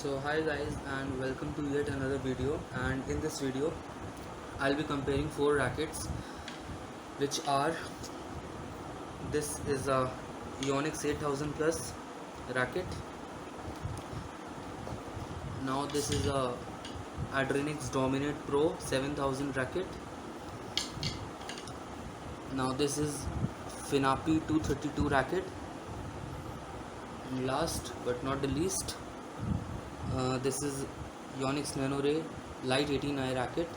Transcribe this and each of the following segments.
So hi guys, and welcome to yet another video. And in this video I'll be comparing four rackets, which are: this is a Yonex 8000 plus racket. Now this is a Adrenix Dominate Pro 7000 racket. Now this is Finapi 232 racket. And last but not the least, this is Yonex Nanoray Light 18i racket.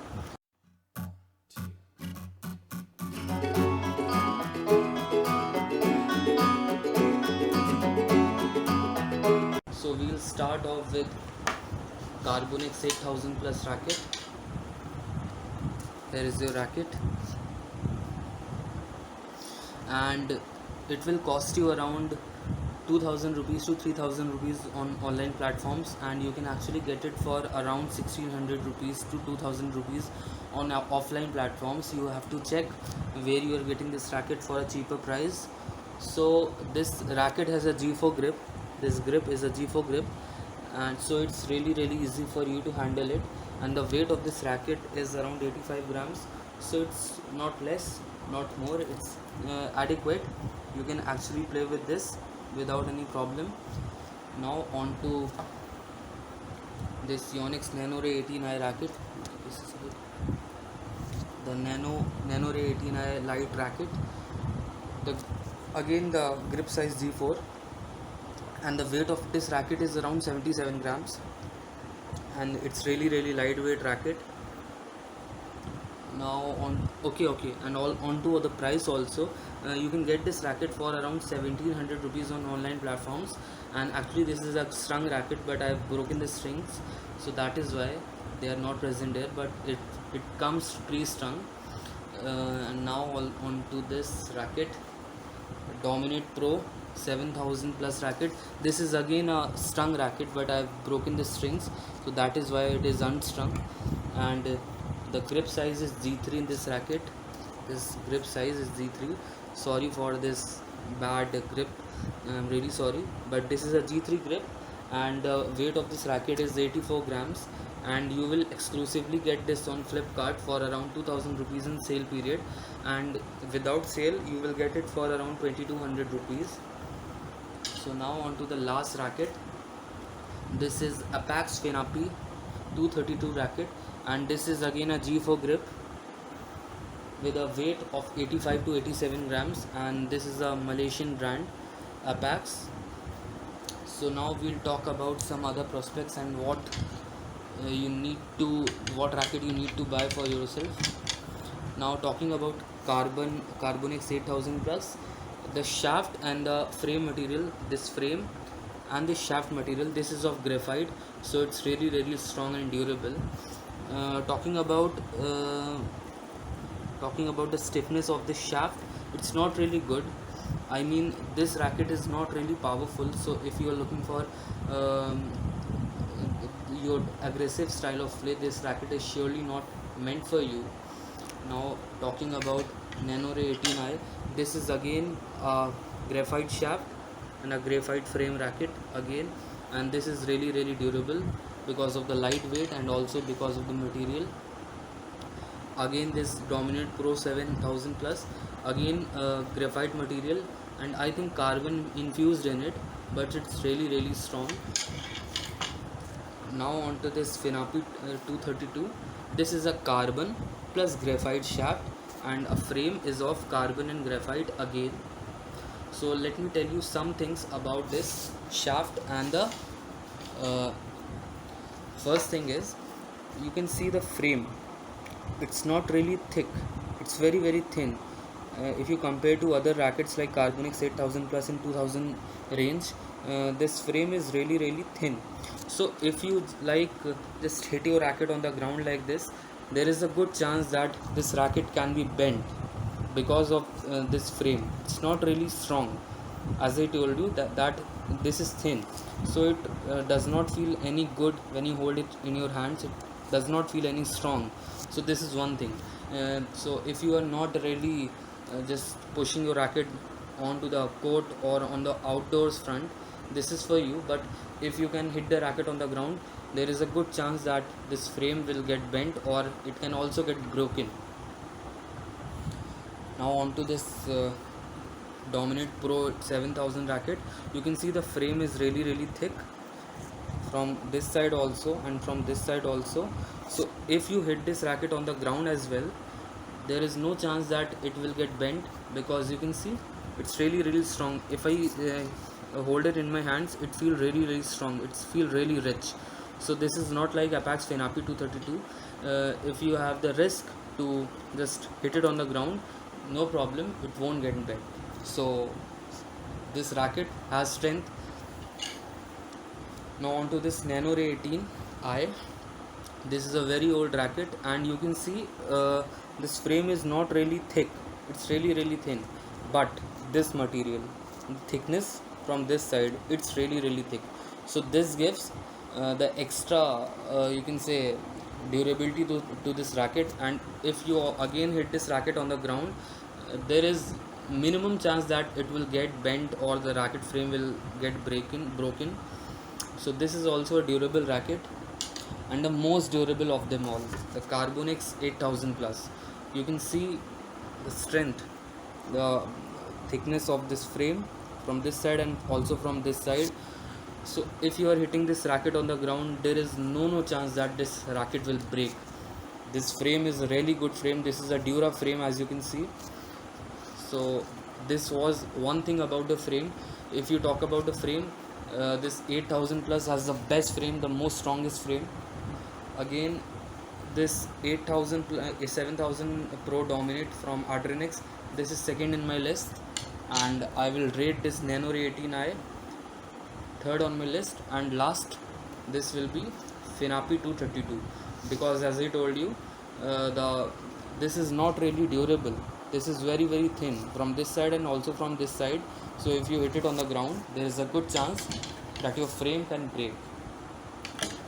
So we'll start off with Carbonex 8000 plus racket. Here is your racket, and it will cost you around 2000 rupees to 3000 rupees on online platforms, and you can actually get it for around 1600 rupees to 2000 rupees on offline platforms. You have to check where you are getting this racket for a cheaper price. So this racket has a G4 grip. This grip is a G4 grip, and so it's really easy for you to handle it. And the weight of this racket is around 85 grams, so it's not less, not more. It's adequate. You can actually play with this without any problem. Now on to this Yonex Nanoray 18i racket. This is it. The Nanoray 18i light racket. Again the grip size G4, and the weight of this racket is around 77 grams, and it's really lightweight racket. Now and all onto the price also. You can get this racket for around 1700 rupees on online platforms, and actually this is a strung racket, but I've broken the strings, so that is why they are not present here, but it comes pre-strung. And now on to this racket, Dominate Pro 7000 plus racket. This is again a strung racket, but I've broken the strings, so that is why it is unstrung. And the grip size is G3 in this racket. This grip size is G3. Sorry for this bad grip, I'm really sorry, but this is a G3 grip, and the weight of this racket is 84 grams, and you will exclusively get this on Flipkart for around 2000 rupees in sale period, and without sale you will get it for around 2200 rupees. So now on to the last racket. This is Apax Finapi 232 racket, and this is again a G4 grip with a weight of 85 to 87 grams, and this is a Malaysian brand, Apax. So now we'll talk about some other prospects and what racket you need to buy for yourself. Now talking about Carbonex 8000 plus, the shaft and the frame material, this frame and the shaft material, this is of graphite, so it's really strong and durable. Talking about the stiffness of the shaft, it's not really good. I mean, this racket is not really powerful, so if you are looking for your aggressive style of play, this racket is surely not meant for you. Now talking about Nanoray 18i, this is again a graphite shaft and a graphite frame racket again, and this is really durable because of the lightweight and also because of the material. Again this Dominate Pro 7000 plus, again graphite material, and I think carbon infused in it, but it's really strong. Now on to this Finapi 232. This is a carbon plus graphite shaft, and a frame is of carbon and graphite again. So let me tell you some things about this shaft. And the first thing is, you can see the frame, it's not really thick, it's very thin. If you compare to other rackets like Carbonex 8000 plus in 2000 range, this frame is really thin. So if you just hit your racket on the ground like this, there is a good chance that this racket can be bent because of this frame. It's not really strong, as I told you that this is thin, so it does not feel any good when you hold it in your hands. It does not feel any strong. So this is one thing. So if you are not really just pushing your racket onto the court or on the outdoors front, this is for you. But if you can hit the racket on the ground, there is a good chance that this frame will get bent or it can also get broken. Now on to this Dominate Pro 7000 racket. You can see the frame is really thick from this side also and from this side also. So if you hit this racket on the ground as well, there is no chance that it will get bent, because you can see it's really strong. If I hold it in my hands, it feels really strong, it feels really rich. So this is not like Apex FinAppi 232. If you have the risk to just hit it on the ground, no problem, it won't get bent. So this racket has strength. Now on to this NanoRay 18i. This is a very old racket, and you can see this frame is not really thick, it's really thin, but this material, the thickness from this side, it's really thick. So this gives the extra you can say durability to this racket. And if you again hit this racket on the ground, there is minimum chance that it will get bent or the racket frame will get broken. So this is also a durable racket, and the most durable of them all, the Carbonix 8000 plus. You can see the strength, the thickness of this frame from this side and also from this side. So if you are hitting this racket on the ground, there is no chance that this racket will break. This frame is a really good frame. This is a Dura frame, as you can see. So this was one thing about the frame. If you talk about the frame, this 8000 plus has the best frame, the most strongest frame. Again, this 7000 Pro Dominate from Adrenix, this is second in my list, and I will rate this NanoRay 18i third on my list, and last this will be FinAppi 232, because as I told you, this is not really durable. This is very thin from this side and also from this side. So if you hit it on the ground, there is a good chance that your frame can break.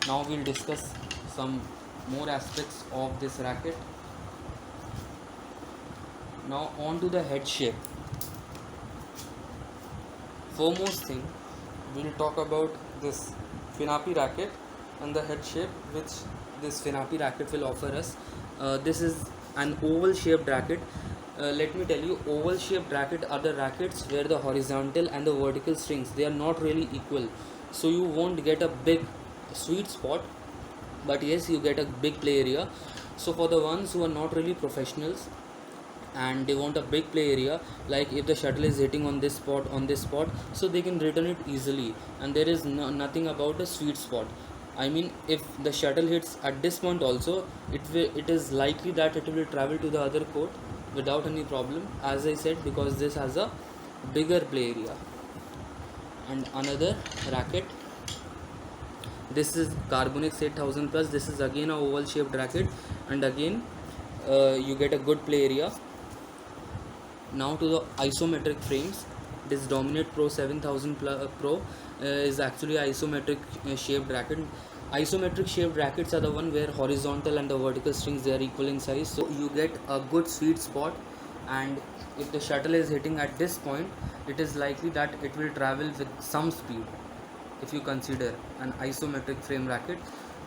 Now we'll discuss some more aspects of this racket. Now on to the head shape. Foremost thing, we'll talk about this FinAppi racket and the head shape which this FinAppi racket will offer us. This is an oval shaped racket. Let me tell you, oval shaped racket are the rackets where the horizontal and the vertical strings, they are not really equal. So you won't get a big sweet spot, but yes, you get a big play area. So for the ones who are not really professionals and they want a big play area, like if the shuttle is hitting on this spot, so they can return it easily, and there is nothing about a sweet spot. I mean, if the shuttle hits at this point also, it is likely that it will travel to the other court without any problem, as I said, because this has a bigger play area. And another racket, this is Carbonix 8000 plus. This is again a oval shaped racket, and again you get a good play area. Now to the isometric frames. This Dominate Pro 7000 Pro is actually isometric shaped racket. Isometric shaped rackets are the one where horizontal and the vertical strings, they are equal in size, so you get a good sweet spot. And if the shuttle is hitting at this point, it is likely that it will travel with some speed if you consider an isometric frame racket.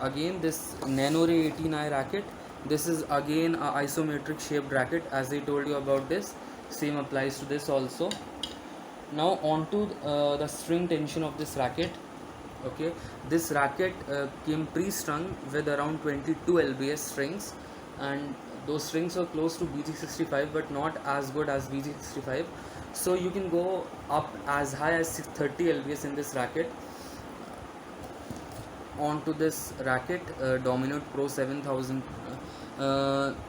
Again, this NanoRay 18i racket, this is again a isometric shaped racket, as I told you about this. Same applies to this also. Now on to the string tension of this racket. Okay, this racket came pre-strung with around 22 lbs strings, and those strings are close to BG65 but not as good as BG65. So you can go up as high as 30 lbs in this racket. On to this racket, Dominate Pro 7000.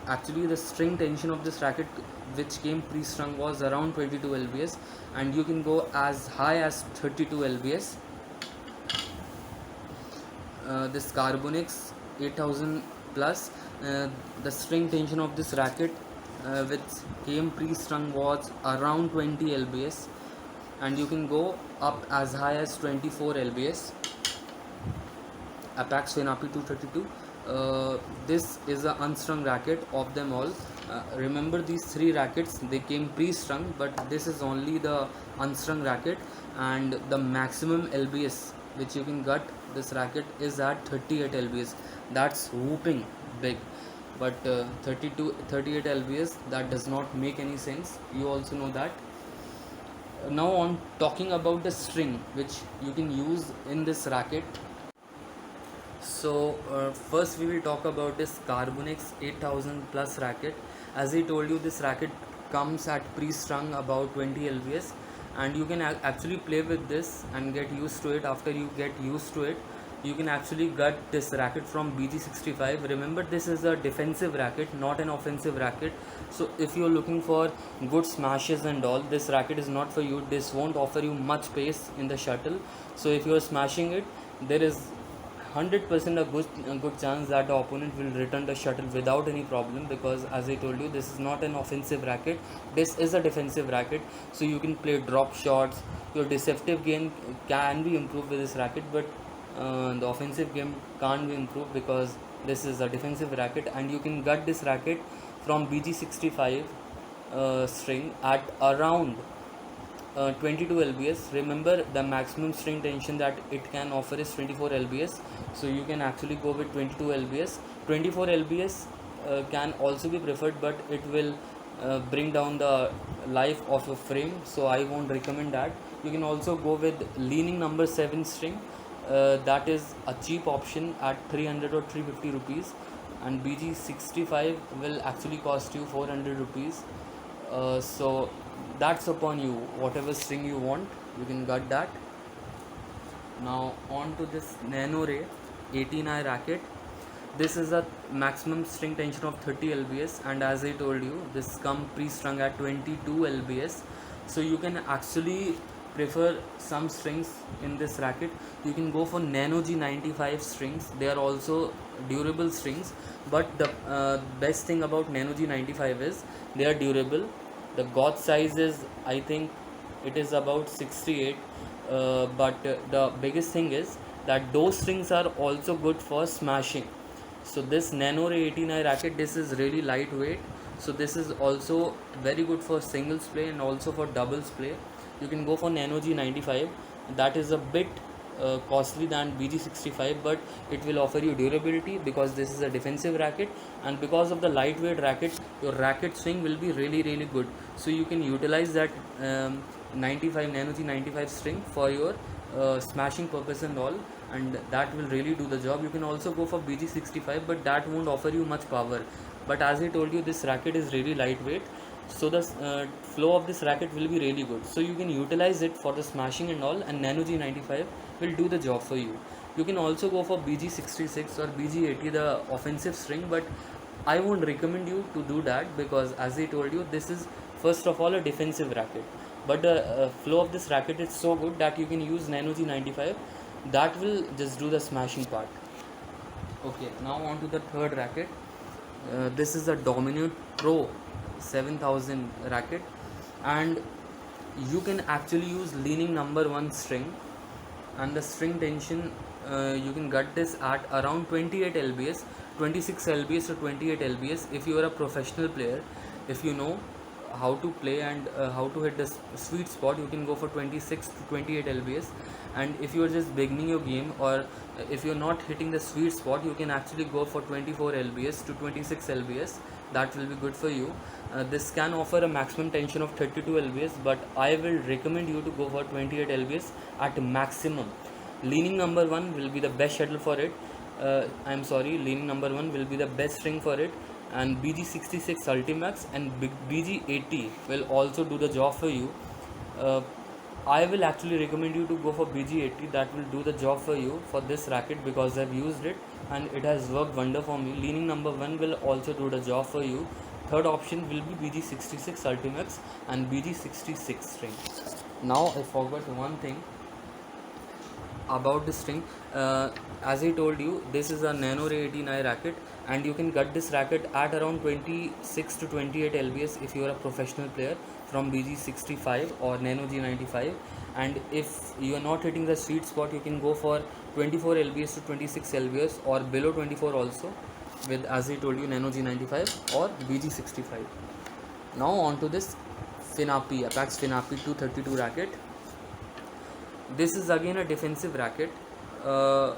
Actually the string tension of this racket which came pre-strung was around 22 lbs, and you can go as high as 32 lbs. This Carbonix 8000 plus, the string tension of this racket which came pre-strung was around 20 lbs, and you can go up as high as 24 lbs. Apex FinAppi 232. This is an unstrung racket of them all. Remember, these three rackets, they came pre-strung, but this is only the unstrung racket, and the maximum lbs which you can get this racket is at 38 lbs. That's whooping big. But 38 lbs, that does not make any sense, you also know that. Now on talking about the string which you can use in this racket. So first we will talk about this Carbonex 8000 plus racket. As I told you, this racket comes at pre-strung about 20 lbs, and you can actually play with this and get used to it. After you get used to it, you can actually get this racket from BG65. Remember, this is a defensive racket, not an offensive racket. So if you're looking for good smashes and all, this racket is not for you. This won't offer you much pace in the shuttle. So if you're smashing it, there is 100% a good chance that the opponent will return the shuttle without any problem, because as I told you, this is not an offensive racket, this is a defensive racket. So you can play drop shots, your deceptive game can be improved with this racket, but the offensive game can't be improved because this is a defensive racket. And you can get this racket from BG65 string at around 22 lbs. Remember, the maximum string tension that it can offer is 24 lbs, so you can actually go with 22 lbs. 24 lbs can also be preferred, but it will bring down the life of a frame, so I won't recommend that. You can also go with leaning number 7 string, that is a cheap option at 300 or 350 rupees, and BG65 will actually cost you 400 rupees. So that's upon you, whatever string you want, you can get that. Now on to this NanoRay 18i racket. This is a maximum string tension of 30 lbs, and as I told you, this come pre-strung at 22 lbs. So you can actually prefer some strings in this racket. You can go for Nano G95 strings, they are also durable strings, but the best thing about Nano G95 is they are durable. The gauge size is, I think it is about 68, but the biggest thing is that those strings are also good for smashing. So this NanoRay 18i racket, this is really lightweight, so this is also very good for singles play and also for doubles play. You can go for Nano G95, that is a bit costly than BG65, but it will offer you durability because this is a defensive racket, and because of the lightweight racket, your racket swing will be really good. So you can utilize that 95 Nano G95 string for your smashing purpose and all, and that will really do the job. You can also go for BG65, but that won't offer you much power. But as I told you, this racket is really lightweight, so the flow of this racket will be really good, so you can utilize it for the smashing and all, and Nano G95 will do the job for you. You can also go for BG66 or BG80, the offensive string, but I won't recommend you to do that because as I told you, this is first of all a defensive racket, but the flow of this racket is so good that you can use Nano G95, that will just do the smashing part. Okay, now on to the third racket. This is a Dominute Pro 7000 racket, and you can actually use leaning number 1 string, and the string tension you can get this at around 28 lbs, 26 lbs to 28 lbs. If you are a professional player, if you know how to play and how to hit the sweet spot, you can go for 26 to 28 lbs. And if you are just beginning your game, or if you are not hitting the sweet spot, you can actually go for 24 lbs to 26 lbs. That will be good for you. This can offer a maximum tension of 32 lbs, but I will recommend you to go for 28 lbs at maximum. Leaning number 1 will be the best shuttle for it. Leaning number 1 will be the best string for it, and BG66 Ultimax and BG80 will also do the job for you. I will actually recommend you to go for BG80, that will do the job for you for this racket because I've used it and it has worked wonder for me. Leaning number 1 will also do the job for you. Third option will be BG66 Ultimax and BG66 string. Now I forgot one thing about this string. As I told you, this is a NanoRay 18i racket, and you can get this racket at around 26 to 28 lbs if you are a professional player from BG65 or Nano G95. And if you are not hitting the sweet spot, you can go for 24 lbs to 26 lbs or below 24 also with, as I told you, Nano G95 or BG65. Now on to this Finapi, Apex Finapi 232 racket. This is again a defensive racket, uh,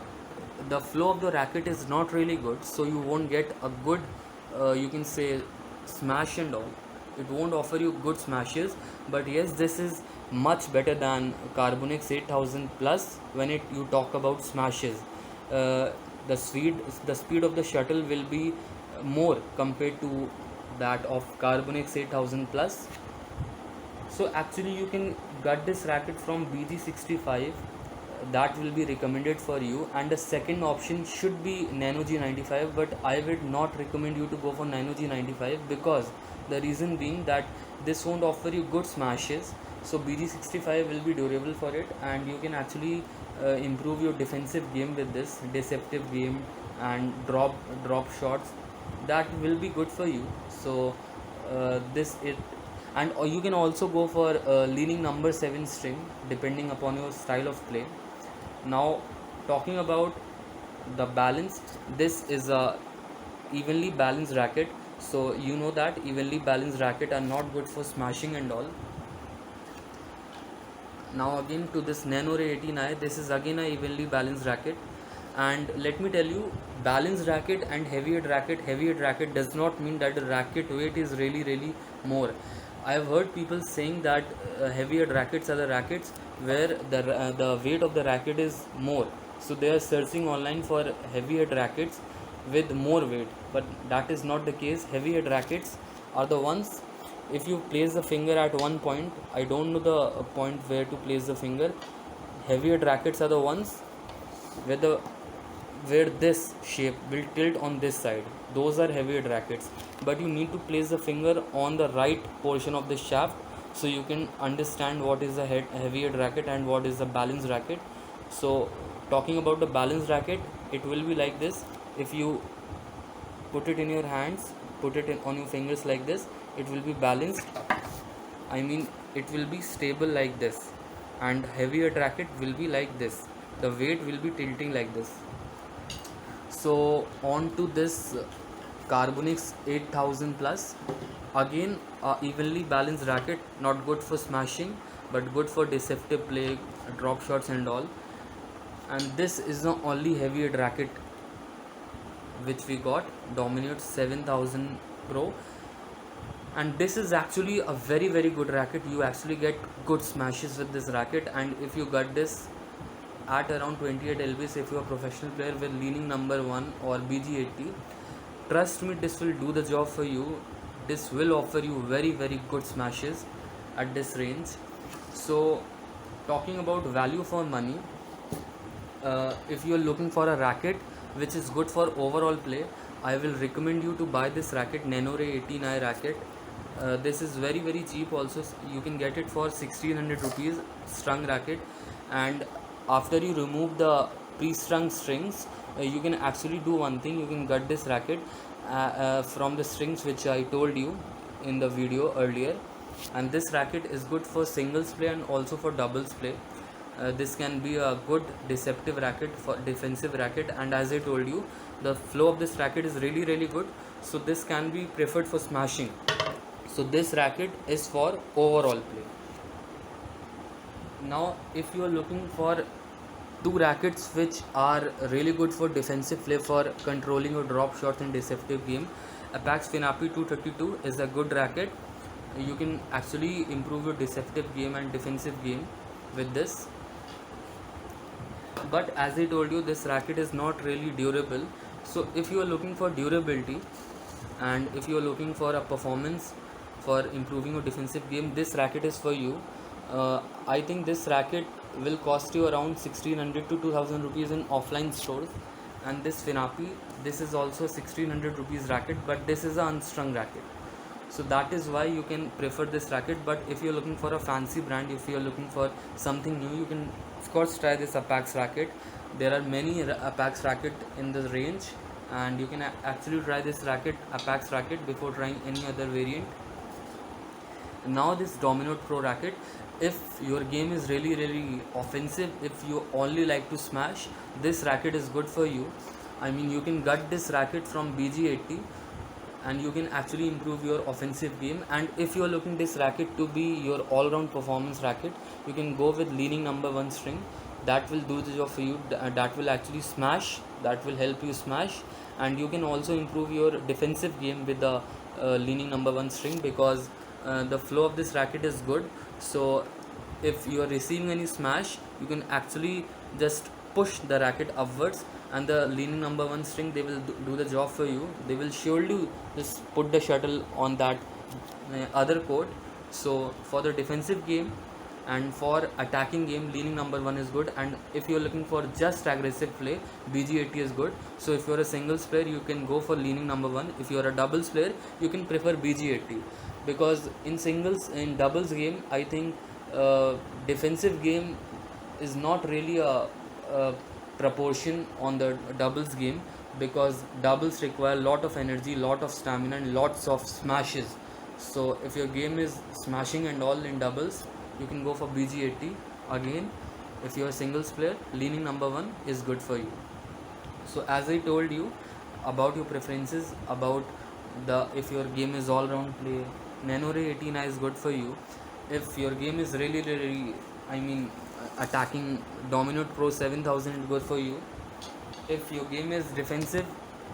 the flow of the racket is not really good, so you won't get a good you can say smash and all. It won't offer you good smashes, but yes, this is much better than Carbonix 8000 plus when you talk about smashes. uh, the speed of the shuttle will be more compared to that of Carbonix 8000 plus. So actually you can get this racket from BG65. That will be recommended for you, and the second option should be Nano G95, but I would not recommend you to go for Nano G95 because the reason being that this won't offer you good smashes. So BG65 will be durable for it, and you can actually improve your defensive game with this deceptive game and drop shots. That will be good for you. So this it and you can also go for leaning number 7 string depending upon your style of play. Now talking about the balance, this is a evenly balanced racket, so you know that evenly balanced racket are not good for smashing and all. Now again to this Nano Ray 18i, this is again a evenly balanced racket, and let me tell you, balanced racket and heavyweight racket does not mean that the racket weight is really more. I have heard people saying that heavyweight rackets are the rackets where the weight of the racket is more, so they are searching online for heavyweight rackets with more weight, but that is not the case. Heavyweight rackets are the ones, if you place the finger at one point, I don't know the point where to place the finger, heavyweight rackets are the ones where this shape will tilt on this side. Those are heavyweight rackets, but you need to place the finger on the right portion of the shaft so you can understand what is a heavyweight racket and what is a balanced racket. So talking about the balanced racket, it will be like this. If you put it in your hands, put it on your fingers like this, it will be balanced. I mean, it will be stable like this, and heavier racket will be like this. The weight will be tilting like this. So on to this Carbonix 8000 plus. Again, evenly balanced racket, not good for smashing, but good for deceptive play, drop shots and all. And this is the only heavyweight racket which we got, Dominate 7000 Pro, and this is actually a very good racket. You actually get good smashes with this racket, and if you got this at around 28 lbs, if you are a professional player with leaning number 1 or BG80, trust me, this will do the job for you. This will offer you very good smashes at this range. So talking about value for money, if you are looking for a racket which is good for overall play, I will recommend you to buy this racket, Nano Ray 18i racket. This is very cheap also. You can get it for 1600 rupees strung racket, and after you remove the pre-strung strings, you can actually do one thing. You can get this racket from the strings which I told you in the video earlier, and this racket is good for singles play and also for doubles play. This can be a good deceptive racket, for defensive racket, and as I told you, the flow of this racket is really good, so this can be preferred for smashing. So this racket is for overall play. Now if you are looking for two rackets which are really good for defensive play, for controlling your drop shots and deceptive game, Apex Finapi 232 is a good racket. You can actually improve your deceptive game and defensive game with this, but as I told you, this racket is not really durable. So if you are looking for durability and if you are looking for a performance for improving your defensive game, this racket is for you. I think this racket will cost you around 1600 to 2000 rupees in offline stores, and this Finapi, this is also 1600 rupees racket, but this is an unstrung racket, so that is why you can prefer this racket. But if you're looking for a fancy brand, if you're looking for something new, you can of course try this Apex racket. There are many Apex racket in this range, and you can actually try this racket, Apex racket, before trying any other variant. Now this Dominate Pro racket, if your game is really offensive, if you only like to smash, this racket is good for you. I mean, you can get this racket from BG80 and you can actually improve your offensive game. And if you are looking this racket to be your all-round performance racket, you can go with leaning number 1 string. that will do the job for you. That will actually smash, that will help you smash. And you can also improve your defensive game with the leaning number one string, because the flow of this racket is good. So if you are receiving any smash, you can actually just push the racket upwards, and the leaning number one string, they will do the job for you. They will surely just put the shuttle on that other court. So for the defensive game and for attacking game, leaning number one is good. And if you're looking for just aggressive play, BG80 is good. So if you're a singles player, you can go for leaning number one. If you're a doubles player, you can prefer BG80, because in singles, in doubles game, I think defensive game is not really a proportion on the doubles game, because doubles require a lot of energy, lot of stamina, and lots of smashes. So if your game is smashing and all in doubles, you can go for BG80. Again, if you're a singles player, leaning number one is good for you. So as I told you about your preferences, about the, if your game is all round play, Nano Ray 18i is good for you. If your game is really, I mean, attacking, Dominant Pro 7000 is good for you. If your game is defensive,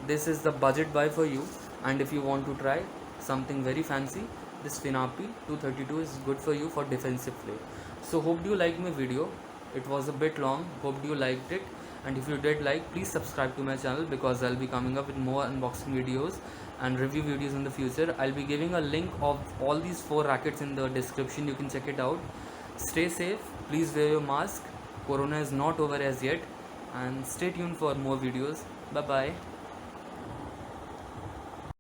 this is the budget buy for you. And if you want to try something very fancy, this Finapi 232 is good for you for defensive play. So hope you liked my video. It was a bit long, hope you liked it. And if you did like, please subscribe to my channel, because I'll be coming up with more unboxing videos and review videos in the future. I'll be giving a link of all these 4 rackets in the description, you can check it out. Stay safe, please wear your mask, Corona is not over as yet, and stay tuned for more videos. Bye bye.